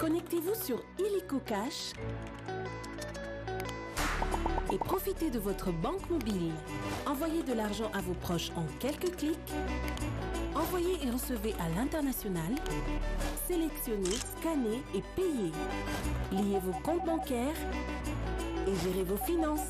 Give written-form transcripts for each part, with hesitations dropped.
Connectez-vous sur Illico Cash et profitez de votre banque mobile. Envoyez de l'argent à vos proches en quelques clics. Envoyez et recevez à l'international. Sélectionnez, scannez et payez. Liez vos comptes bancaires et gérez vos finances.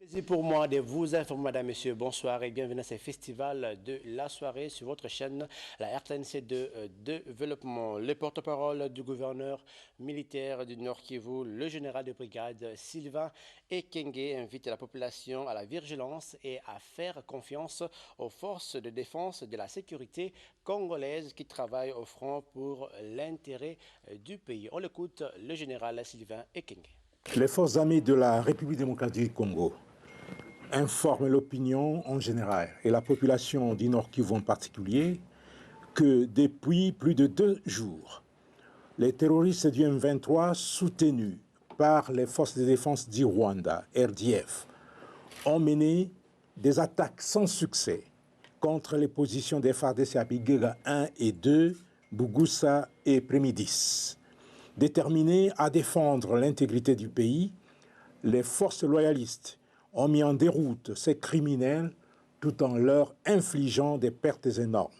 C'est pour moi de vous informer, madame, messieurs, bonsoir et bienvenue à ce festival de la soirée sur votre chaîne, la RTNC de développement. Le porte-parole du gouverneur militaire du Nord Kivu, le général de brigade Sylvain Ekenge, invite la population à la vigilance et à faire confiance aux forces de défense de la sécurité congolaises qui travaillent au front pour l'intérêt du pays. On l'écoute, le général Sylvain Ekenge. Les forces armées de la République démocratique du Congo informe l'opinion en général et la population du Nord Kivu en particulier que depuis plus de 2 jours, les terroristes du M23 soutenus par les forces de défense du Rwanda, RDF, ont mené des attaques sans succès contre les positions des FARDC à Bigega 1 et 2, Bougussa et Prémidis. Déterminés à défendre l'intégrité du pays, les forces loyalistes ont mis en déroute ces criminels tout en leur infligeant des pertes énormes.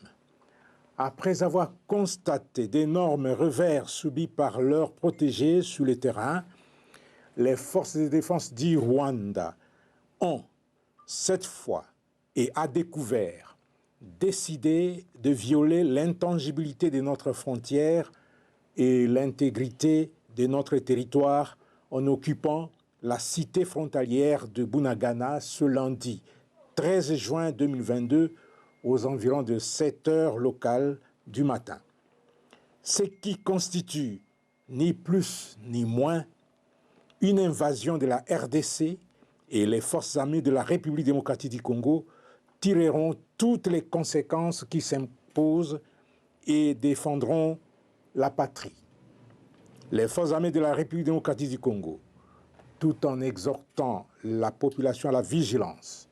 Après avoir constaté d'énormes revers subis par leurs protégés sur le terrain, les forces de défense du Rwanda ont, cette fois et à découvert, décidé de violer l'intangibilité de notre frontière et l'intégrité de notre territoire en occupant la cité frontalière de Bunagana ce lundi 13 juin 2022 aux environs de 7 heures locales du matin. Ce qui constitue ni plus ni moins une invasion de la RDC et les forces armées de la République démocratique du Congo tireront toutes les conséquences qui s'imposent et défendront la patrie. Les forces armées de la République démocratique du Congo, tout en exhortant la population à la vigilance,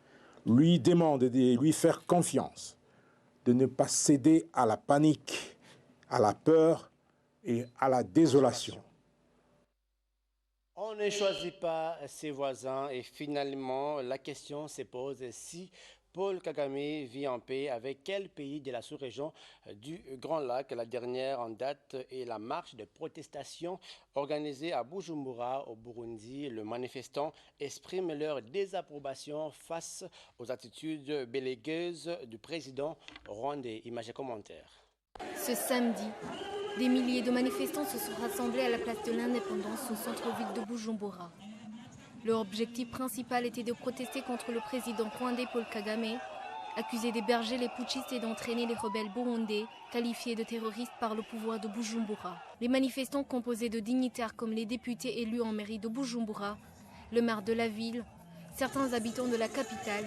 lui demandent de lui faire confiance, de ne pas céder à la panique, à la peur et à la désolation. On ne choisit pas ses voisins et finalement la question se pose si Paul Kagame vit en paix avec quel pays de la sous-région du Grand Lac. La dernière en date est la marche de protestation organisée à Bujumbura au Burundi. Les manifestants expriment leur désapprobation face aux attitudes belliqueuses du président rwandais. Images et commentaires. Ce samedi, des milliers de manifestants se sont rassemblés à la place de l'Indépendance au centre-ville de Bujumbura. Leur objectif principal était de protester contre le président rwandais Paul Kagame, accusé d'héberger les putschistes et d'entraîner les rebelles burundais, qualifiés de terroristes par le pouvoir de Bujumbura. Les manifestants composés de dignitaires comme les députés élus en mairie de Bujumbura, le maire de la ville, certains habitants de la capitale,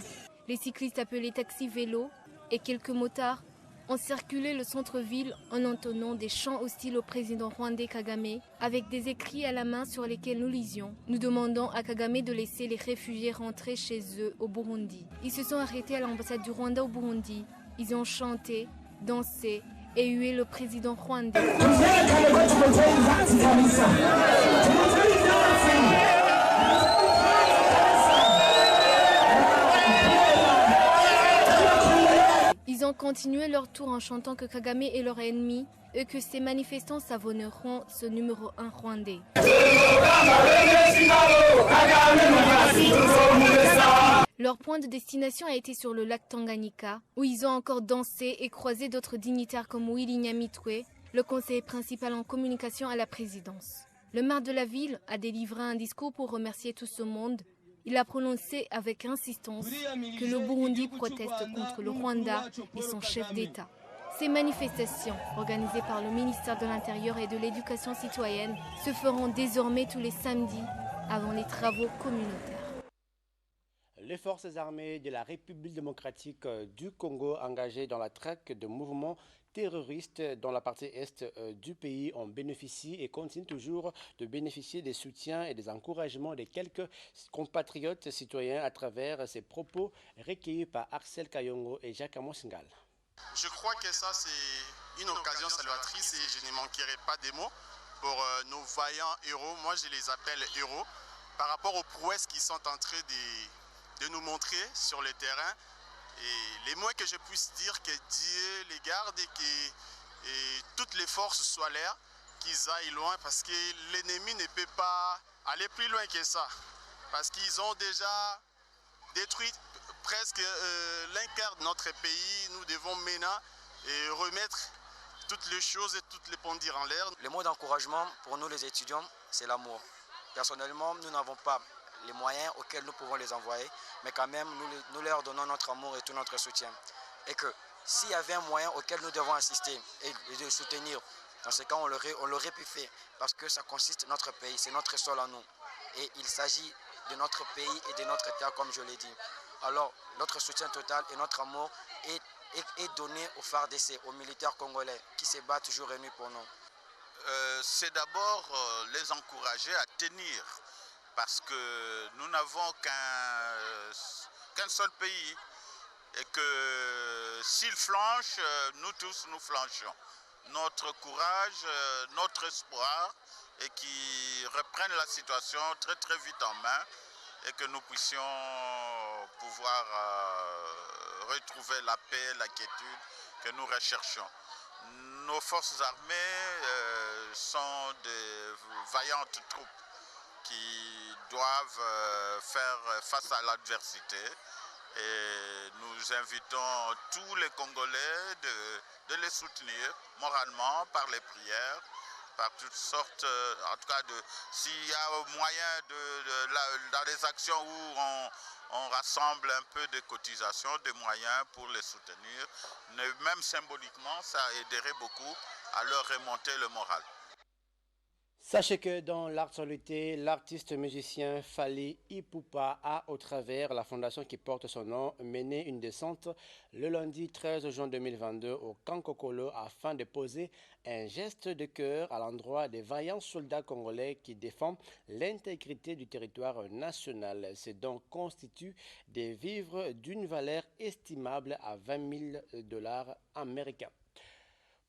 les cyclistes appelés taxi-vélos et quelques motards ont circulé le centre-ville en entonnant des chants hostiles au président rwandais Kagame avec des écrits à la main sur lesquels nous lisions. Nous demandons à Kagame de laisser les réfugiés rentrer chez eux au Burundi. Ils se sont arrêtés à l'ambassade du Rwanda au Burundi. Ils ont chanté, dansé et hué le président rwandais. Ils ont continué leur tour en chantant que Kagame est leur ennemi et que ces manifestants savonneront ce numéro 1 rwandais. Leur point de destination a été sur le lac Tanganyika, où ils ont encore dansé et croisé d'autres dignitaires comme Willy Nyamitwe, le conseiller principal en communication à la présidence. Le maire de la ville a délivré un discours pour remercier tout ce monde. Il a prononcé avec insistance que le Burundi proteste contre le Rwanda et son chef d'État. Ces manifestations, organisées par le ministère de l'Intérieur et de l'Éducation citoyenne, se feront désormais tous les samedis avant les travaux communautaires. Les forces armées de la République démocratique du Congo engagées dans la traque de mouvements terroristes dans la partie est du pays en bénéficient et continuent toujours de bénéficier des soutiens et des encouragements de quelques compatriotes citoyens à travers ces propos recueillis par Axel Kayongo et Jacques Amosingal. Je crois que ça c'est une occasion salvatrice et je ne manquerai pas des mots pour nos vaillants héros. Moi je les appelle héros par rapport aux prouesses qui sont en train de nous montrer sur le terrain. Et les moins que je puisse dire que Dieu les garde et que toutes les forces soient là, qu'ils aillent loin parce que l'ennemi ne peut pas aller plus loin que ça. Parce qu'ils ont déjà détruit presque l'un quart de notre pays. Nous devons maintenant remettre toutes les choses et toutes les pondir en l'air. Le mot d'encouragement pour nous les étudiants, c'est l'amour. Personnellement, nous n'avons pas les moyens auxquels nous pouvons les envoyer, mais quand même nous leur donnons notre amour et tout notre soutien. Et que s'il y avait un moyen auquel nous devons assister et de soutenir, dans ce cas on l'aurait pu faire, parce que ça consiste en notre pays, c'est notre sol à nous. Et il s'agit de notre pays et de notre terre comme je l'ai dit. Alors notre soutien total et notre amour est donné aux FARDC, aux militaires congolais qui se battent jour et nuit pour nous. C'est d'abord les encourager à tenir. Parce que nous n'avons qu'un seul pays et que s'ils flanchent, nous tous nous flanchons. Notre courage, notre espoir et qu'ils reprennent la situation très très vite en main et que nous puissions pouvoir retrouver la paix, la quiétude que nous recherchons. Nos forces armées sont de vaillantes troupes qui doivent faire face à l'adversité. Et nous invitons tous les Congolais de les soutenir moralement par les prières, par toutes sortes, en tout cas, s'il y a moyen dans les actions où on rassemble un peu de cotisations, de moyens pour les soutenir, même symboliquement, ça aiderait beaucoup à leur remonter le moral. Sachez que dans l'actualité, l'artiste musicien Fally Ipupa a, au travers la fondation qui porte son nom, mené une descente le lundi 13 juin 2022 au Kankokolo afin de poser un geste de cœur à l'endroit des vaillants soldats congolais qui défendent l'intégrité du territoire national. Ces dons constituent des vivres d'une valeur estimable à 20 000 $ américains.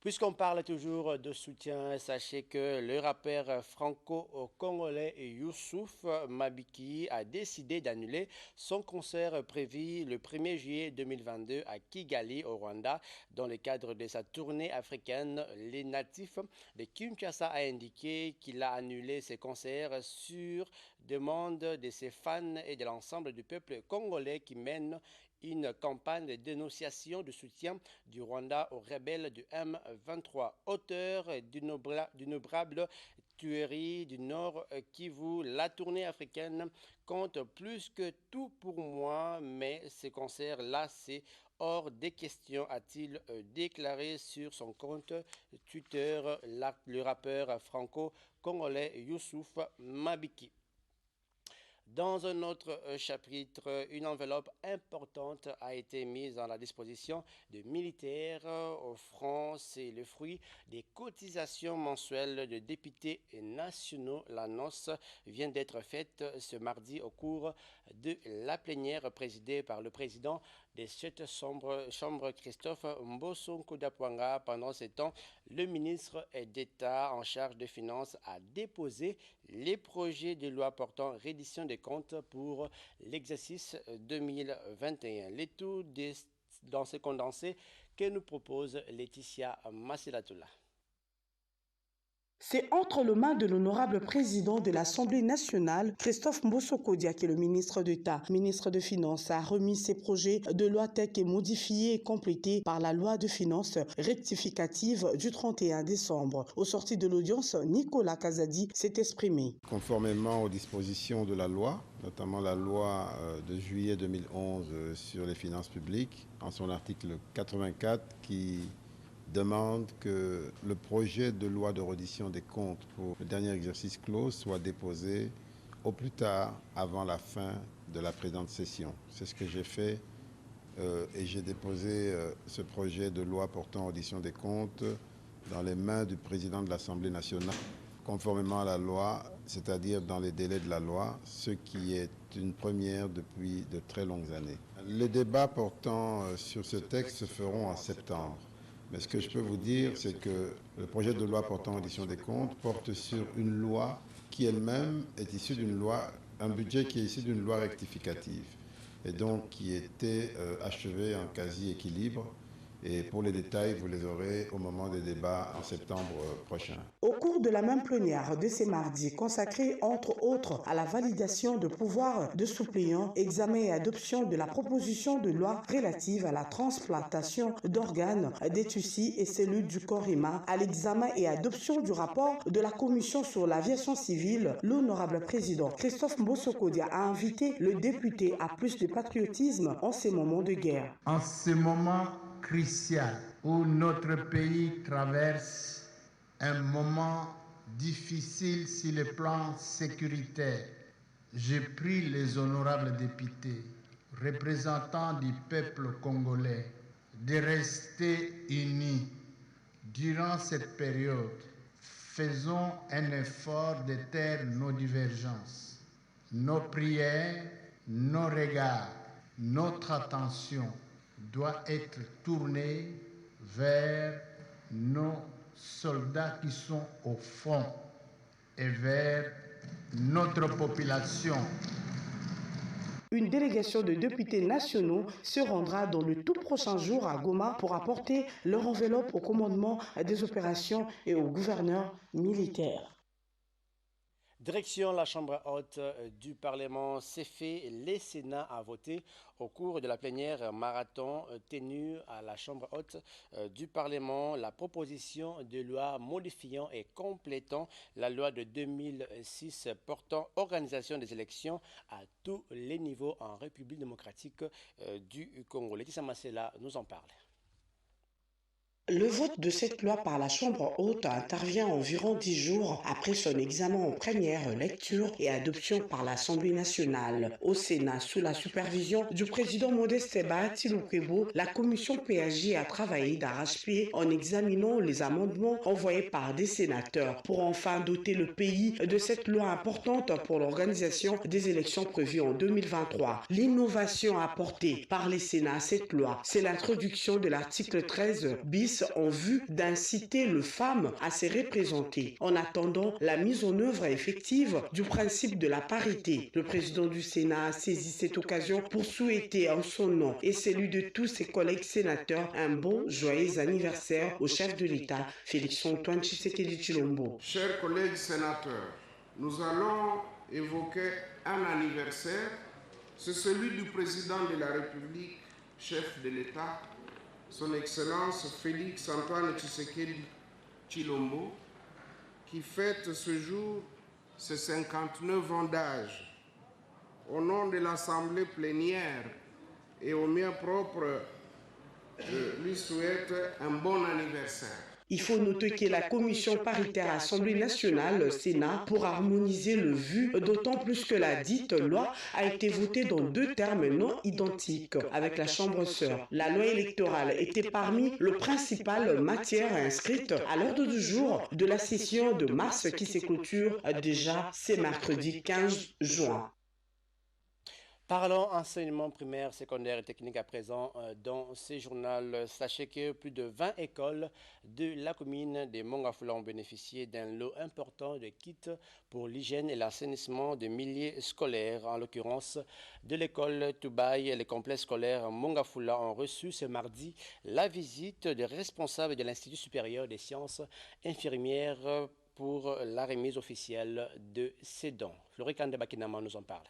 Puisqu'on parle toujours de soutien, sachez que le rappeur franco-congolais Youssouf Mabiki a décidé d'annuler son concert prévu le 1er juillet 2022 à Kigali, au Rwanda. Dans le cadre de sa tournée africaine, les natifs de Kinshasa a indiqué qu'il a annulé ses concerts sur demande de ses fans et de l'ensemble du peuple congolais qui mène une campagne de dénonciation de soutien du Rwanda aux rebelles du M23, auteur d'innombrables tueries du Nord Kivu. La tournée africaine compte plus que tout pour moi, mais ces concerts-là, c'est hors des questions, a-t-il déclaré sur son compte Twitter, le rappeur franco-congolais Youssouf Mabiki. Dans un autre chapitre, une enveloppe importante a été mise à la disposition de militaires au front. C'est le fruit des cotisations mensuelles de députés nationaux. L'annonce vient d'être faite ce mardi au cours de la plénière présidée par le président de cette chambre, Christophe Mbosso Nkudapwanga. Pendant ce temps, le ministre d'État en charge des Finances a déposé les projets de loi portant reddition des comptes pour l'exercice 2021. Les tout dans ce condensé que nous propose Laetitia Massilatoula. C'est entre les mains de l'honorable président de l'Assemblée nationale, Christophe Mbosso Kodia, qui est le ministre d'État, ministre de Finances, a remis ses projets de loi tels que modifiés et complétés par la loi de finances rectificative du 31 décembre. Au sorti de l'audience, Nicolas Kazadi s'est exprimé. Conformément aux dispositions de la loi, notamment la loi de juillet 2011 sur les finances publiques, en son article 84 qui demande que le projet de loi de reddition des comptes pour le dernier exercice clos soit déposé au plus tard avant la fin de la présente session. C'est ce que j'ai fait et j'ai déposé ce projet de loi portant reddition des comptes dans les mains du président de l'Assemblée nationale, conformément à la loi, c'est-à-dire dans les délais de la loi, ce qui est une première depuis de très longues années. Les débats portant sur ce texte se feront en septembre. Mais ce que je peux vous dire, c'est que le projet de loi portant reddition des comptes porte sur une loi qui elle-même est issue d'une loi, un budget qui est issu d'une loi rectificative, et donc qui était achevé en quasi-équilibre. Et pour les détails, vous les aurez au moment des débats en septembre prochain. Au cours de la même plénière de ce mardi, consacrée entre autres à la validation de pouvoirs de suppléants, examen et adoption de la proposition de loi relative à la transplantation d'organes, des tissus et cellules du corps humain, à l'examen et adoption du rapport de la Commission sur l'aviation civile, l'honorable président Christophe Mbosso-Kodia a invité le député à plus de patriotisme en ces moments de guerre. En ces moments crucial où notre pays traverse un moment difficile sur le plan sécuritaire, j'ai pris les honorables députés, représentants du peuple congolais, de rester unis durant cette période. Faisons un effort de taire nos divergences, nos prières, nos regards, notre attention doit être tournée vers nos soldats qui sont au front et vers notre population. Une délégation de députés nationaux se rendra dans le tout prochain jour à Goma pour apporter leur enveloppe au commandement des opérations et au gouverneur militaire. Direction la Chambre haute du Parlement, c'est fait. Le Sénat a voté au cours de la plénière marathon tenue à la Chambre haute du Parlement la proposition de loi modifiant et complétant la loi de 2006 portant organisation des élections à tous les niveaux en République démocratique du Congo. Laetitia Massela nous en parle. Le vote de cette loi par la Chambre haute intervient environ 10 jours après son examen en première lecture et adoption par l'Assemblée nationale. Au Sénat, sous la supervision du président Modeste Bahati Lukwebo, la commission PAJ a travaillé d'arrache-pied en examinant les amendements envoyés par des sénateurs pour enfin doter le pays de cette loi importante pour l'organisation des élections prévues en 2023. L'innovation apportée par les Sénats à cette loi, c'est l'introduction de l'article 13 bis en vue d'inciter les femmes à se représenter en attendant la mise en œuvre effective du principe de la parité. Le président du Sénat a saisi cette occasion pour souhaiter en son nom et celui de tous ses collègues sénateurs un bon, joyeux anniversaire au chef de l'État, Félix-Antoine Tshisekedi Tshilombo. Chers collègues sénateurs, nous allons évoquer un anniversaire, c'est celui du président de la République, chef de l'État, Son Excellence Félix-Antoine Tshisekedi Tshilombo, qui fête ce jour ses 59 ans d'âge. Au nom de l'Assemblée plénière et au mien propre, je lui souhaite un bon anniversaire. Il faut noter que la commission paritaire Assemblée nationale, Sénat, pour harmoniser le vu, d'autant plus que la dite loi a été votée dans 2 termes non identiques avec la Chambre sœur. La loi électorale était parmi les principales matières inscrites à l'ordre du jour de la session de mars qui se clôture déjà ce mercredi 15 juin. Parlons enseignement primaire, secondaire et technique à présent dans ce journal. Sachez que plus de 20 écoles de la commune de Mongafula ont bénéficié d'un lot important de kits pour l'hygiène et l'assainissement de milliers scolaires. En l'occurrence, de l'école Toubaï et les complexes scolaires Mongafula ont reçu ce mardi la visite des responsables de l'Institut supérieur des sciences infirmières pour la remise officielle de ces dons. Florikande Bakinama nous en parle.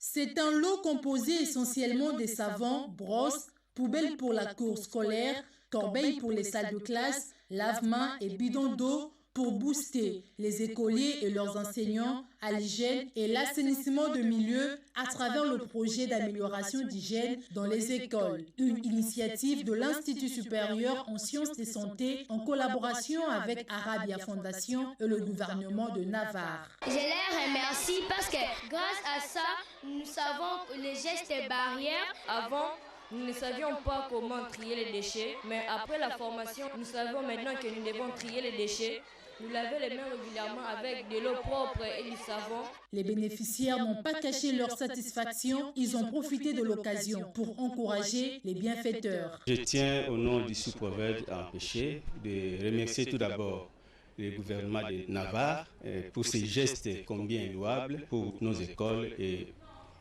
C'est un lot composé essentiellement de savons, brosses, poubelles pour la cour scolaire, corbeilles pour les salles de classe, lave-mains et bidons d'eau pour booster les écoliers et leurs enseignants à l'hygiène et l'assainissement de milieux à travers le projet d'amélioration d'hygiène dans les écoles. Une initiative de l'Institut supérieur en sciences de santé en collaboration avec Arabia Fondation et le gouvernement de Navarre. Je les remercie parce que grâce à ça, nous savons les gestes barrières. Avant, nous ne savions pas comment trier les déchets, mais après la formation, nous savons maintenant que nous devons trier les déchets. Nous laver les mains régulièrement avec de l'eau propre et du savon. Les bénéficiaires n'ont pas caché leur satisfaction, ils ont profité de l'occasion pour encourager les bienfaiteurs. Je tiens au nom du sous-prophète empêché de remercier tout d'abord le gouvernement de Navarre pour ces gestes combien louables pour nos écoles et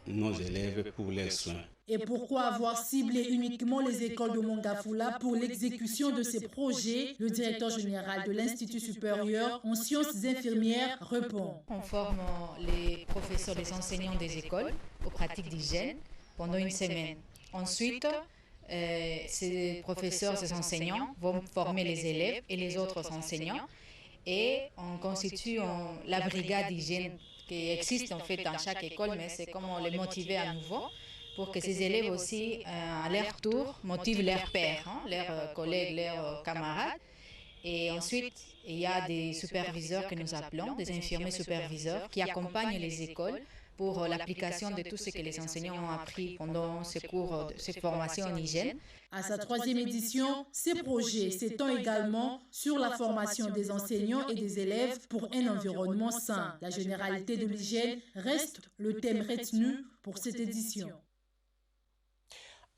nos élèves pour leurs soins. Et pourquoi avoir ciblé uniquement les écoles de Mongafula pour l'exécution de ces projets? Le directeur général de l'Institut supérieur en sciences infirmières répond. On forme les professeurs, les enseignants des écoles aux pratiques d'hygiène pendant une semaine. Ensuite, ces professeurs, ces enseignants vont former les élèves et les autres enseignants et on constitue la brigade d'hygiène qui existe en fait dans chaque école, mais c'est comment les motiver à nouveau pour que ces élèves aussi, à leur tour, motivent leurs pairs, leurs collègues, leurs camarades. Et ensuite, il y a des superviseurs que nous appelons, des infirmiers superviseurs, qui accompagnent les écoles pour l'application de tout ce que les enseignants ont appris pendant ces cours, ces formations en hygiène. À sa 3e édition, ces projets s'étendent également sur la formation des enseignants et des élèves pour un environnement sain. La généralité de l'hygiène reste le thème retenu pour cette édition.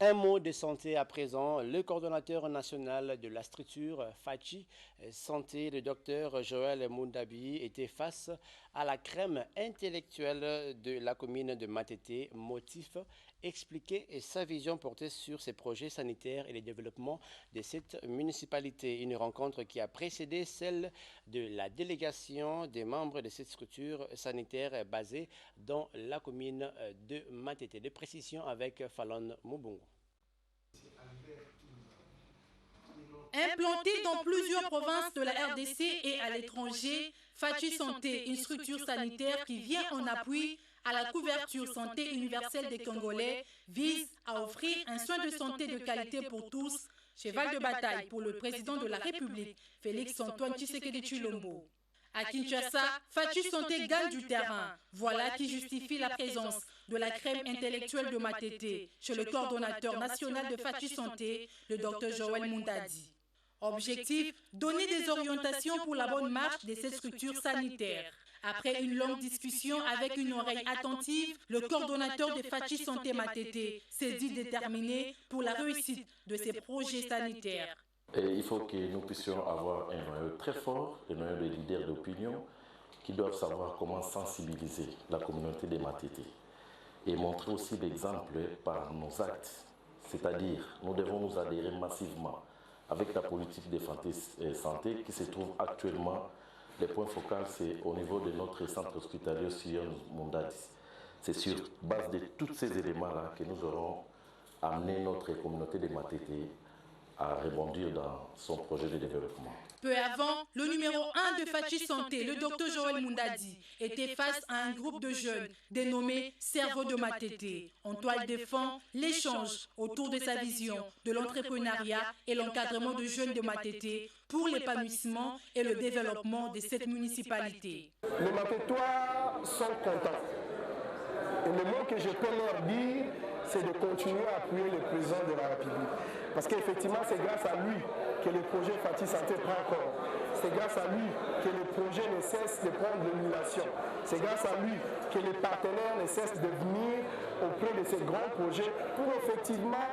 Un mot de santé à présent. Le coordonnateur national de la structure Fachi Santé, le docteur Joël Moundabi, était face à la crème intellectuelle de la commune de Matete. Motif, expliquer sa vision portée sur ses projets sanitaires et le développement de cette municipalité. Une rencontre qui a précédé celle de la délégation des membres de cette structure sanitaire basée dans la commune de Matete. De précision avec Fallon Moubungo. Implantée dans plusieurs provinces de la RDC et à l'étranger, Fachi Santé, une structure sanitaire qui vient en appui à la couverture santé universelle des Congolais, vise à offrir un soin de santé de qualité pour tous, cheval de bataille pour le président de la République, Félix-Antoine Tshisekedi Tshilombo. À Kinshasa, Fachi Santé gagne du terrain. Voilà qui justifie la présence de la crème intellectuelle de Matete chez le coordonnateur national de Fachi Santé, le Dr Joël Moundadi. Objectif, donner des orientations pour la bonne marche de cette structure sanitaire. Après une longue discussion avec une oreille attentive, le coordonnateur de Fachi Santé Matete s'est dit déterminé pour la réussite de ces projets sanitaires. Et il faut que nous puissions avoir un noyau très fort, un noyau de leaders d'opinion qui doivent savoir comment sensibiliser la communauté des Matete et montrer aussi l'exemple par nos actes. C'est-à-dire, nous devons nous adhérer massivement avec la politique de santé qui se trouve actuellement. Les points focaux, c'est au niveau de notre centre hospitalier Sion Moundadi. C'est sur base de tous ces éléments-là que nous aurons amené notre communauté de Matete à rebondir dans son projet de développement. Peu avant, le numéro 1 de Fachi Santé, le docteur Joël Moundadi, était face à un groupe de jeunes dénommé Cerveau de Matete. En toile de fond, l'échange autour de sa vision de l'entrepreneuriat et l'encadrement de jeunes de Matete pour l'épanouissement et le développement de cette municipalité. Les Matetois sont contents. Et le mot que je peux leur dire, c'est de continuer à appuyer le président de la République. Parce qu'effectivement, c'est grâce à lui que le projet Fachi Santé prend corps. C'est grâce à lui que le projet ne cesse de prendre de l'émulation. C'est grâce à lui que les partenaires ne cessent de venir auprès de ces grands projets pour effectivement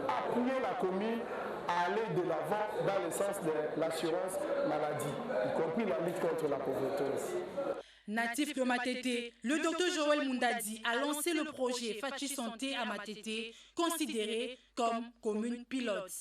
appuyer la commune à aller de l'avant dans le sens de l'assurance maladie, y compris la lutte contre la pauvreté aussi. Natif de Matete, le docteur Joël Moundadi a lancé le projet Fachi Santé à Matete, considéré comme commune pilote.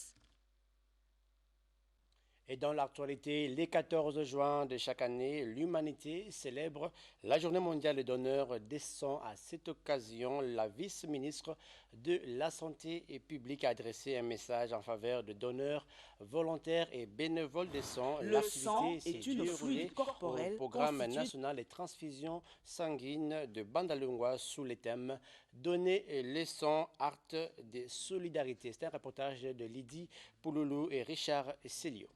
Et dans l'actualité, les 14 juin de chaque année, l'humanité célèbre la Journée mondiale des donneurs des sangs. À cette occasion, la vice-ministre de la Santé publique a adressé un message en faveur de donneurs volontaires et bénévoles de sang. Le sang est une fluide corporelle au programme constituée... national des transfusions sanguines de Bandalungwa sous le thème « Donner le sang, art de solidarité ». C'est un reportage de Lydie Pouloulou et Richard Célio.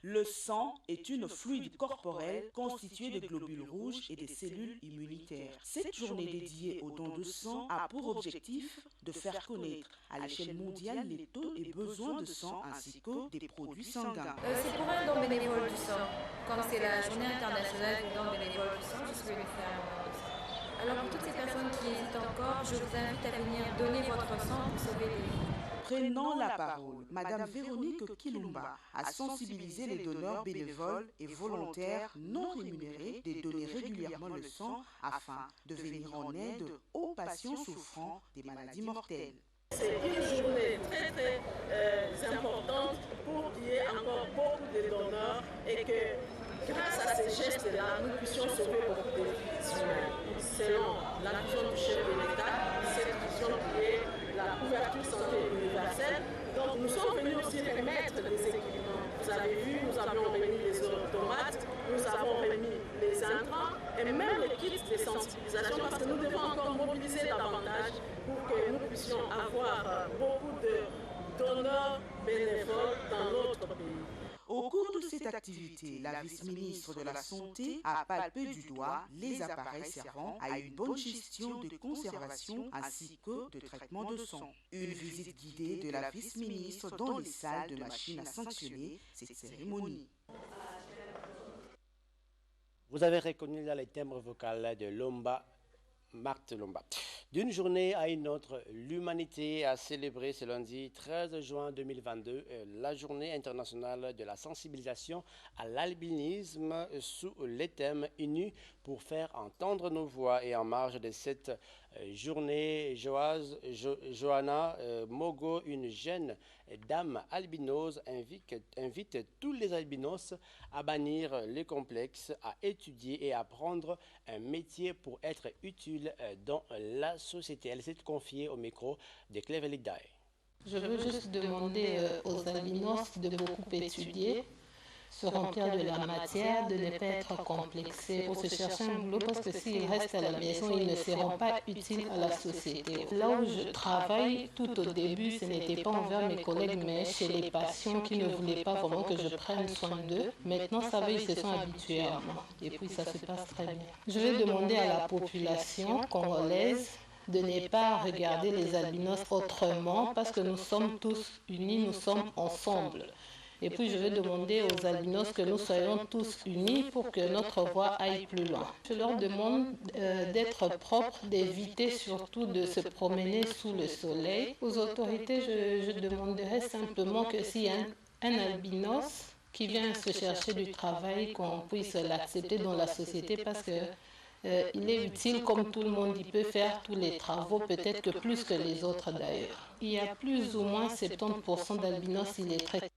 Le sang est une fluide corporelle constituée de globules rouges et des cellules immunitaires. Cette journée dédiée au don de sang a pour objectif de faire connaître à l'échelle mondiale les taux et besoins de sang ainsi que des produits sanguins. C'est pour un don bénévole du sang. Comme c'est la journée internationale du don bénévole du sang, je suis venue faire un don de sang. Alors pour toutes ces personnes qui hésitent encore, je vous invite à venir donner votre sang pour sauver des vies. Prenant la parole, Madame Véronique Kilumba a sensibilisé les donneurs bénévoles et volontaires non rémunérés de donner régulièrement le sang afin de venir en aide aux patients souffrant des maladies mortelles. C'est une journée très importante pour qu'il y ait encore beaucoup de donneurs et que grâce à ces gestes-là, nous puissions sauver beaucoup de vies humaines. Selon la vision du chef de l'État, cette vision qui est la couverture santé universelle. Donc nous sommes venus aussi remettre des équipements. Vous avez vu, nous avons remis les automates, nous avons remis les intrants et même les kits de sensibilisation parce que nous devons encore mobiliser davantage pour que nous puissions avoir beaucoup de donneurs bénévoles dans notre pays. Au cours de cette activité, la vice-ministre de la Santé a palpé du doigt les appareils servant à une bonne gestion de conservation ainsi que de traitement de sang. Une visite guidée de la vice-ministre dans les salles de machines à sanctionner cette cérémonie. Vous avez reconnu là les timbres vocaux de Lomba, Marthe Lomba. D'une journée à une autre, l'humanité a célébré ce lundi 13 juin 2022 la journée internationale de la sensibilisation à l'albinisme sous les thèmes unis pour faire entendre nos voix. Et en marge de cette journée, Johanna Mogo, une jeune dame albinos, invite tous les albinos à bannir les complexes, à étudier et à apprendre un métier pour être utile dans la société. Elle s'est confiée au micro de Clévelik Dae. Je veux juste demander aux albinos de beaucoup étudier, se remplir de la matière, de ne pas être complexés pour se chercher un boulot parce que s'ils restent à la maison, ils ne seront pas utiles à la société. Là où je travaille, tout au début, ce n'était pas envers mes collègues, mais chez les patients qui ne voulaient pas vraiment que je prenne soin d'eux. Maintenant, ça va, ils se sont habitués à moi. Et puis, ça se passe très bien. Je vais demander à la population congolaise de ne pas regarder les albinos autrement parce que nous sommes tous unis, nous sommes ensemble. Et puis je vais demander aux albinos que nous soyons tous unis pour que notre voix aille plus loin. Je leur demande d'être propres, d'éviter surtout de se promener sous le soleil. Aux autorités, je demanderai simplement que s'il y a un albinos qui vient se chercher du travail, qu'on puisse l'accepter dans la société parce que il est utile comme tout le monde, il peut faire tous les travaux, peut-être que plus que les autres d'ailleurs. Il y a plus ou moins 70% d'albinos illettrés.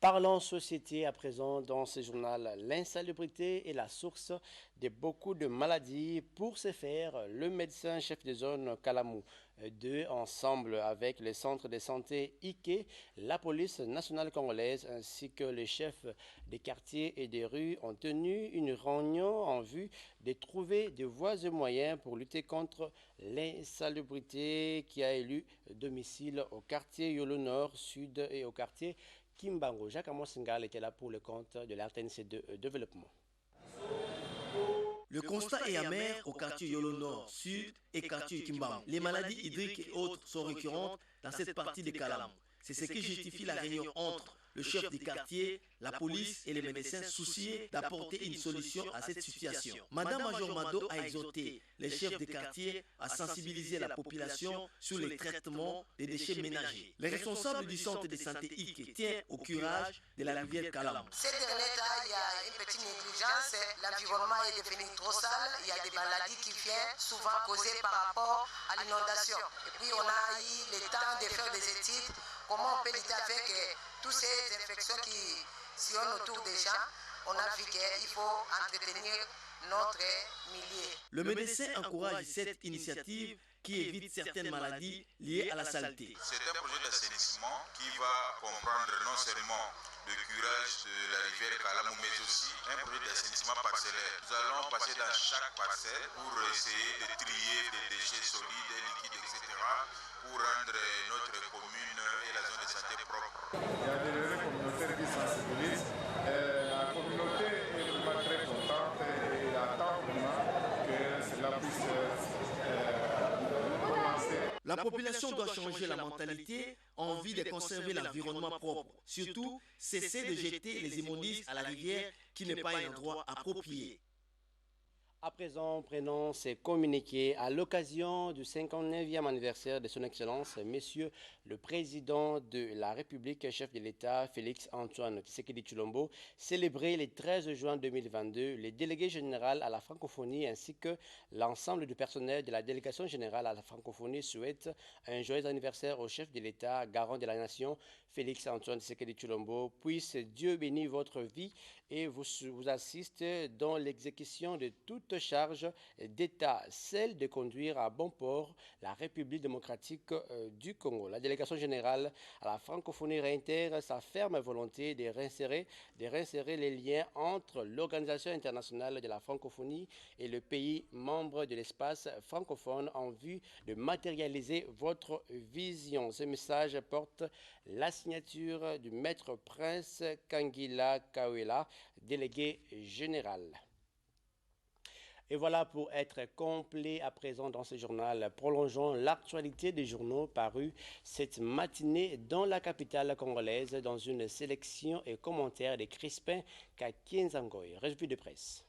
Parlons société à présent dans ce journal. L'insalubrité est la source de beaucoup de maladies. Pour ce faire, le médecin chef de zone Kalamou 2, ensemble avec le centre de santé Ike, la police nationale congolaise ainsi que les chefs des quartiers et des rues ont tenu une réunion en vue de trouver des voies et moyens pour lutter contre l'insalubrité qui a élu domicile au quartier Yolo Nord, Sud et au quartier Kimbango. Jacques Amosingal était là pour le compte de l'RTNC de développement. Le constat est amer au quartier Yolo Nord, Sud et quartier Kimbango. Les maladies hydriques et autres sont récurrentes dans cette partie de Kalamou. C'est ce qui justifie la réunion entre le chef du quartier, la police et les médecins souciés d'apporter une solution à cette situation. Madame Major Mado a exhorté les chefs de quartier à sensibiliser la population sur les traitements des déchets ménagers. Le responsable du centre de santé Ike tient au curage de la rivière Kalamou. Ces derniers temps, il y a une petite négligence. L'environnement est devenu trop sale. Il y a des maladies qui viennent souvent causées par rapport à l'inondation. Et puis on a eu le temps de faire des études. Comment on peut lutter avec toutes ces infections qui sillonnent autour des gens, on a vu qu'il faut entretenir notre milieu. Le médecin encourage cette initiative qui évite certaines maladies liées à la saleté. C'est un projet d'assainissement qui va comprendre non seulement le curage de la rivière Kalamou, mais aussi un projet d'assainissement parcellaire. Nous allons passer dans chaque parcelle pour essayer de trier des déchets solides, liquides, etc., pour rendre notre commune et la zone de santé propre. Il y a des relais communautaires qui sensibilisent. La communauté est vraiment très contente et attend vraiment que cela puisse commencer. La population doit changer la mentalité, envie de conserver l'environnement propre. Surtout, cesser de jeter les immondices à la rivière qui n'est pas un endroit approprié. À présent, prenons ces communiqués à l'occasion du 59e anniversaire de son Excellence, Monsieur le Président de la République, chef de l'État, Félix Antoine Tshisekedi Tshilombo, célébré le 13 juin 2022, le délégué général à la francophonie ainsi que l'ensemble du personnel de la délégation générale à la francophonie souhaitent un joyeux anniversaire au chef de l'État, garant de la nation, Félix Antoine Tshisekedi Tshilombo. Puisse Dieu bénir votre vie et vous assiste dans l'exécution de toute charge d'État, celle de conduire à bon port la République démocratique du Congo. La délégation générale à la francophonie réitère sa ferme volonté de réinsérer les liens entre l'Organisation internationale de la francophonie et le pays membre de l'espace francophone en vue de matérialiser votre vision. Ce message porte la signature du maître prince Kangila Kawela, délégué général. Et voilà pour être complet à présent dans ce journal. Prolongeons l'actualité des journaux parus cette matinée dans la capitale congolaise dans une sélection et commentaire de Crispin Kakienzangoy. Revue de presse.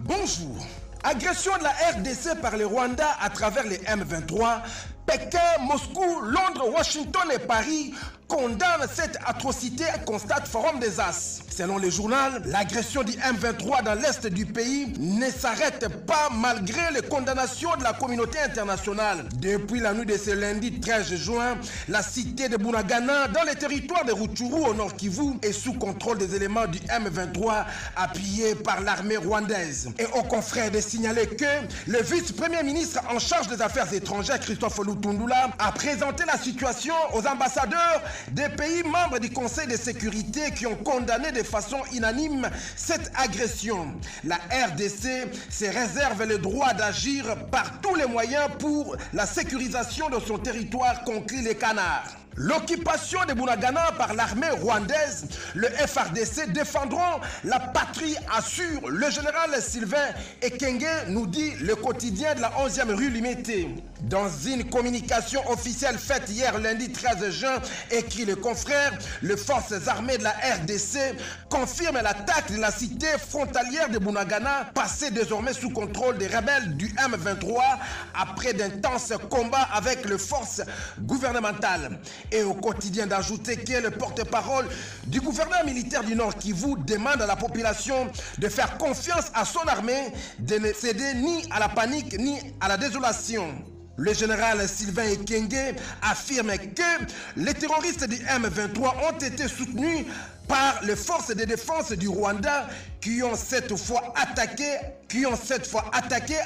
Bonjour. Agression de la RDC par le Rwanda à travers les M23. Pékin, Moscou, Londres, Washington et Paris condamnent cette atrocité, constate Forum des As. Selon le journal, l'agression du M23 dans l'est du pays ne s'arrête pas malgré les condamnations de la communauté internationale. Depuis la nuit de ce lundi 13 juin, la cité de Bunagana, dans les territoires de Rutshuru au nord Kivu, est sous contrôle des éléments du M23 appuyés par l'armée rwandaise. Et aux confrères de signaler que le vice-premier ministre en charge des affaires étrangères, Christophe Lutundula, a présenté la situation aux ambassadeurs des pays membres du Conseil de sécurité qui ont condamné de façon unanime cette agression. La RDC se réserve le droit d'agir par tous les moyens pour la sécurisation de son territoire, conclut les Canards. L'occupation de Bunagana par l'armée rwandaise, le FARDC défendront la patrie, assure le général Sylvain Ekenge, nous dit le quotidien de la 11e rue Limité. Dans une communication officielle faite hier lundi 13 juin, écrit le confrère, les forces armées de la RDC confirment l'attaque de la cité frontalière de Bunagana, passée désormais sous contrôle des rebelles du M23 après d'intenses combats avec les forces gouvernementales. Et au quotidien d'ajouter que le porte-parole du gouverneur militaire du Nord Kivu demande à la population de faire confiance à son armée, de ne céder ni à la panique ni à la désolation. Le général Sylvain Ekenge affirme que les terroristes du M23 ont été soutenus par les forces de défense du Rwanda qui ont cette fois attaqué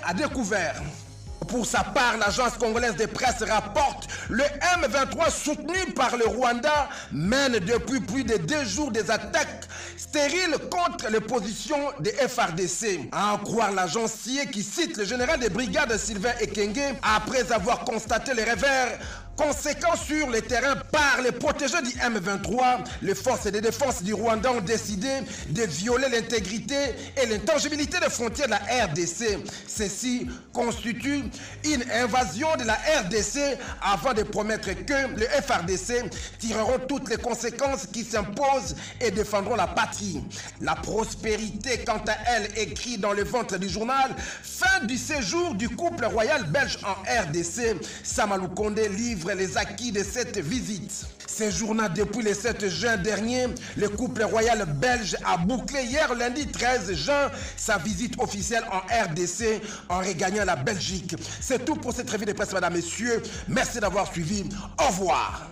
à découvert. Pour sa part, l'agence congolaise de presse rapporte le M23 soutenu par le Rwanda mène depuis plus de 2 jours des attaques stériles contre les positions des FARDC. À en croire l'agence CIE qui cite le général de brigade Sylvain Ekenge après avoir constaté les revers conséquents sur le terrain par les protégés du M23, les forces de défense du Rwanda ont décidé de violer l'intégrité et l'intangibilité des frontières de la RDC. Ceci constitue une invasion de la RDC avant de promettre que les FARDC tireront toutes les conséquences qui s'imposent et défendront la patrie. La prospérité, quant à elle, écrit dans le ventre du journal, fin du séjour du couple royal belge en RDC. Samalou Kondé livre vivre les acquis de cette visite. Séjournant depuis le 7 juin dernier, le couple royal belge a bouclé hier lundi 13 juin sa visite officielle en RDC en regagnant la Belgique. C'est tout pour cette revue de presse, mesdames, messieurs. Merci d'avoir suivi. Au revoir.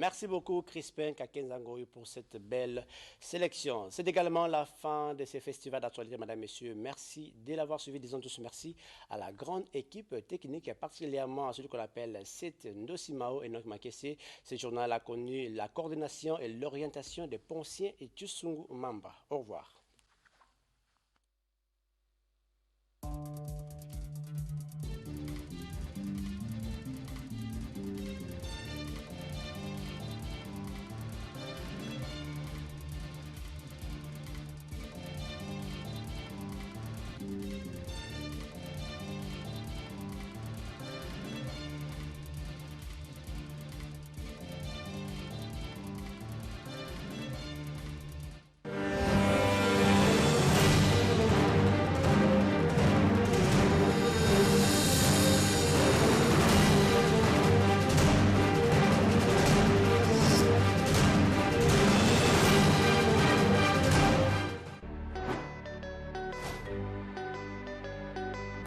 Merci beaucoup Crispin Kakenzangoui pour cette belle sélection. C'est également la fin de ce festival d'actualité, mesdames, messieurs. Merci de l'avoir suivi. Disons tous merci à la grande équipe technique, particulièrement à celui qu'on appelle Seth Ndosimao et Noc Makesse. Ce journal a connu la coordination et l'orientation de Poncien et Tchusungu Mamba. Au revoir.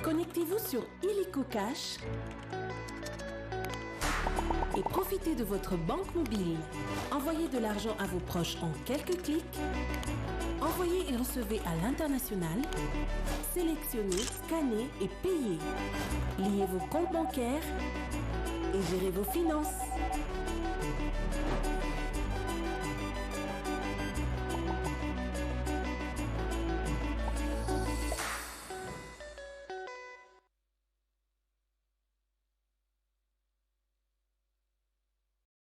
Connectez-vous sur Illico Cash et profitez de votre banque mobile. Envoyez de l'argent à vos proches en quelques clics. Envoyez et recevez à l'international. Sélectionnez, scannez et payez. Liez vos comptes bancaires et gérez vos finances.